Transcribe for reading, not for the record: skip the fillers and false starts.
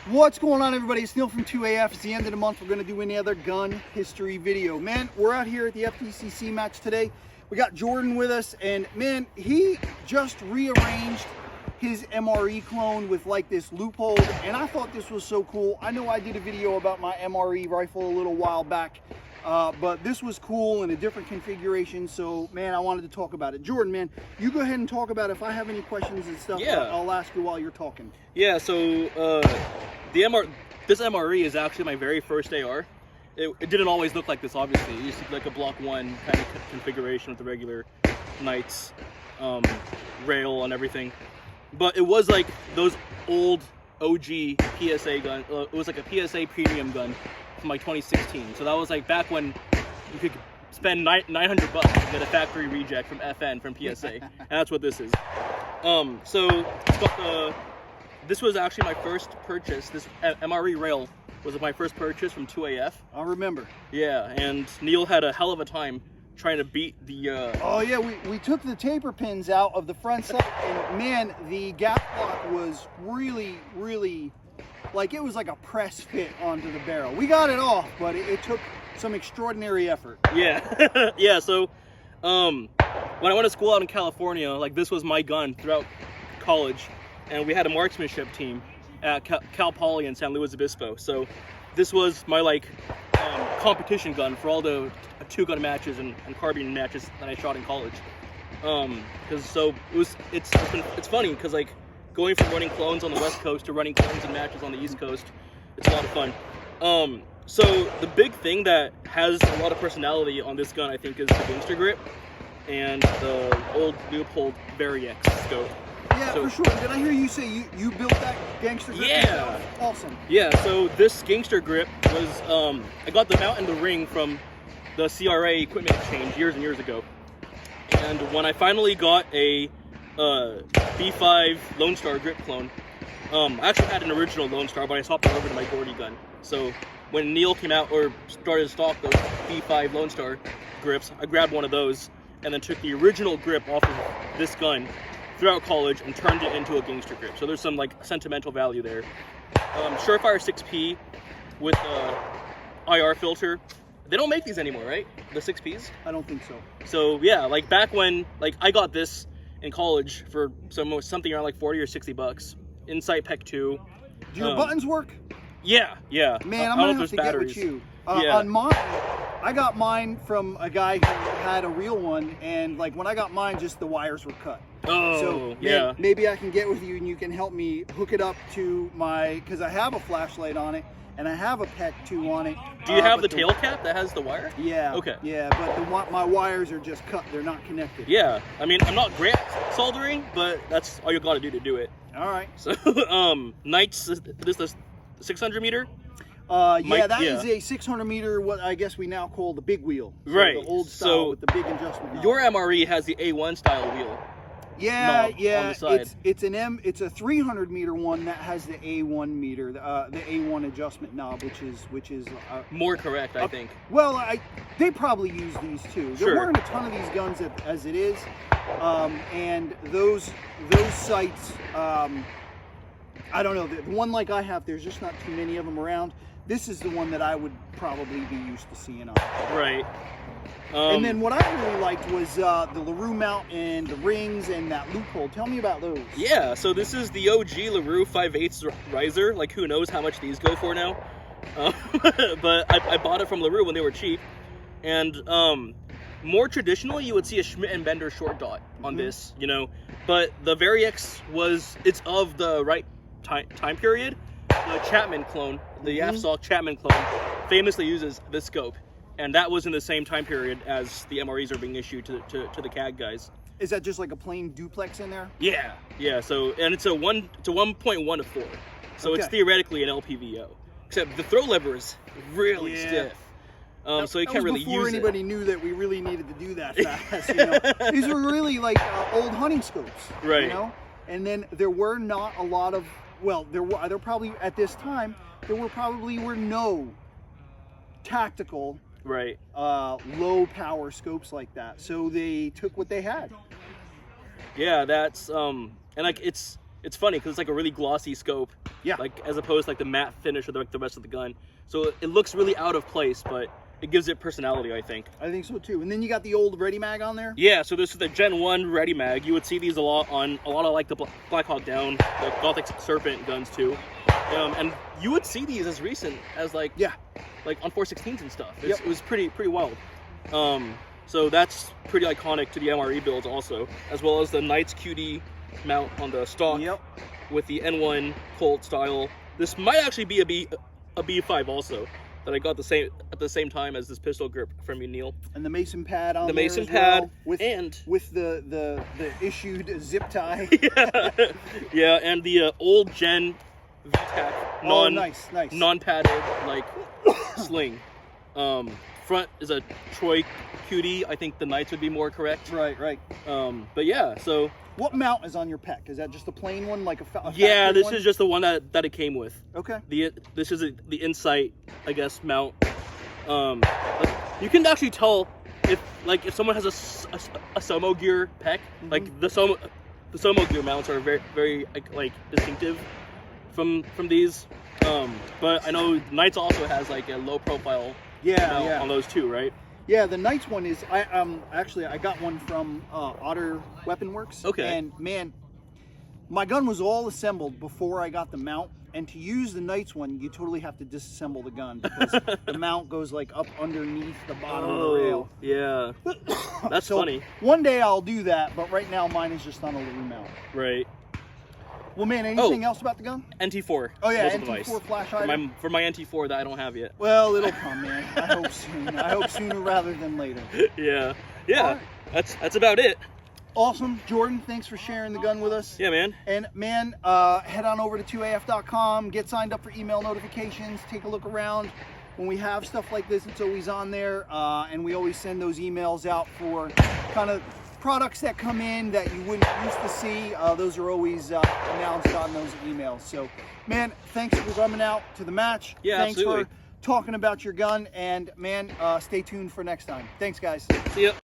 What's going on, everybody? It's Neil from 2AF. It's the end of the month. We're going to do another gun history video. Man, we're out here at the FTCC match today. We got Jordan with us, and man, he just rearranged his MRE clone with like this Leupold, and I thought this was so cool. I know I did a video about my MRE rifle a little while back, but this was cool in a different configuration, so man, I wanted to talk about it. Jordan, man, you go ahead and talk about it. If I have any questions and stuff, yeah, I'll ask you while you're talking. Yeah, so this MRE is actually my very first AR. It didn't always look like this, obviously. It used to be like a block 1 kind of configuration with the regular Knights rail and everything. But it was like those old OG PSA gun. It was like a PSA premium gun from like 2016. So that was like back when you could spend $900 to get a factory reject from FN from PSA. And that's what this is. This was actually my first purchase. This MRE rail was my first purchase from 2AF. I remember. Yeah, and Neil had a hell of a time trying to beat the... Oh yeah, we took the taper pins out of the front sight, and man, the gap lock was really, like it was like a press fit onto the barrel. We got it off, but it took some extraordinary effort. Yeah, yeah, so when I went to school out in California, like this was my gun throughout college, and we had a marksmanship team at Cal Poly in San Luis Obispo. So this was my like competition gun for all the two-gun matches and carbine matches that I shot in college. It's funny because like going from running clones on the West Coast to running clones and matches on the East Coast, it's a lot of fun. So the big thing that has a lot of personality on this gun, I think, is the gangster grip and the old Leupold VariX scope. Yeah, so, for sure. Did I hear you say you built that gangster grip? Yeah. Awesome. Yeah, so this gangster grip was, I got the mount and the ring from the CRA equipment exchange years and years ago. And when I finally got a B5 Lone Star grip clone, I actually had an original Lone Star, but I swapped it over to my Gordy gun. So when Neil came out or started to stock those B5 Lone Star grips, I grabbed one of those and then took the original grip off of this gun throughout college and turned it into a gangster grip. So there's some like sentimental value there. Surefire 6P with IR filter. They don't make these anymore, right? The 6Ps? I don't think so. So yeah, like back when like I got this in college for something around like 40 or 60 bucks. Insight PEC 2. Do your buttons work? Yeah, yeah. Man, I'm gonna have to get with you. Yeah. On mine, I got mine from a guy who had a real one, and like when I got mine, just the wires were cut. Oh, so yeah. Maybe I can get with you and you can help me hook it up to my, because I have a flashlight on it and I have a PEC 2 on it. Do you have the tail cap that has the wire? Yeah. Okay. Yeah, but my wires are just cut. They're not connected. Yeah. I mean, I'm not great at soldering, but that's all you gotta do to do it. All right. So, Knights, this is 600 meter? Yeah, that is a 600 meter, what I guess we now call the big wheel. So right. The old style with the big adjustment knob. Your MRE has the A1 style wheel. Yeah, yeah. On the side. It's a 300 meter one that has the A1 meter, the A1 adjustment knob, which is more correct, I think. Well, they probably use these too. Sure. There weren't a ton of these guns as it is, and those sights. I don't know. The one like I have, there's just not too many of them around. This is the one that I would probably be used to seeing on. Right. And then what I really liked was the LaRue mount and the rings and that Leupold. Tell me about those. Yeah, so this is the OG LaRue 5/8 riser. Like, who knows how much these go for now. But I bought it from LaRue when they were cheap. And more traditionally, you would see a Schmidt and Bender short dot on this, you know. But the VariX it's of the right time period. The Chapman clone, the AFSOC Chapman clone, famously uses this scope. And that was in the same time period as the MREs are being issued to the CAG guys. Is that just like a plain duplex in there? Yeah, yeah. So it's a 1.1 to 4. So It's theoretically an LPVO, except the throw lever is really stiff. So you can't really use it. Before anybody knew that we really needed to do that fast. You know? These were really like old hunting scopes, right? You know, and then there were not a lot of. Well, there probably at this time were no tactical. Right. Low power scopes like that. So they took what they had. Yeah, that's and like it's it's funny because it's like a really glossy scope. Yeah. Like as opposed to like the matte finish of the rest of the gun. So it looks really out of place, but it gives it personality, I think. I think so too. And then you got the old Ready Mag on there. Yeah, so this is the Gen 1 Ready Mag. You would see these a lot of like the Black Hawk Down, the Gothic Serpent guns too. And you would see these as recent as like on 416s and stuff. It was pretty wild. So that's pretty iconic to the MRE builds also, as well as the Knights QD mount on the stock with the N1 Colt style. This might actually be a B5 also that I got at the same time as this pistol grip from you, Neil. And the Mason pad on the there Mason as pad well, with the issued zip tie. Yeah, and the old gen VTAC nice. non-padded like sling. Front is a Troy QD. I think the Knights would be more correct. Right. But yeah, so what mount is on your pec? Is that just a plain one, like a yeah? This one? is just the one that it came with. Okay. This is the Insight, I guess, mount. You can actually tell if someone has a Somo gear pec, like the Somo gear mounts are very like distinctive from these. But I know Knights also has like a low profile mount on those too, right? Yeah, the Knights one is I got one from Otter Weapon Works. Okay. And man, my gun was all assembled before I got the mount. And to use the Knights one, you totally have to disassemble the gun because the mount goes like up underneath the bottom of the rail. Yeah. That's funny. One day I'll do that, but right now mine is just on a little mount. Right. Well, man, anything else about the gun? NT4. Oh yeah, NT4 device. flash hider. For my NT4 that I don't have yet. Well, it'll come, man. I hope soon. I hope sooner rather than later. Yeah. Right. That's about it. Awesome, Jordan. Thanks for sharing the gun with us. Yeah, man. And man, head on over to 2af.com. Get signed up for email notifications. Take a look around. When we have stuff like this, it's always on there, and we always send those emails out for kind of products that come in that you wouldn't used to see. Those are always announced on those emails. So, man, thanks for coming out to the match. Yeah, thanks absolutely. for talking about your gun, and man, stay tuned for next time. Thanks, guys. See ya.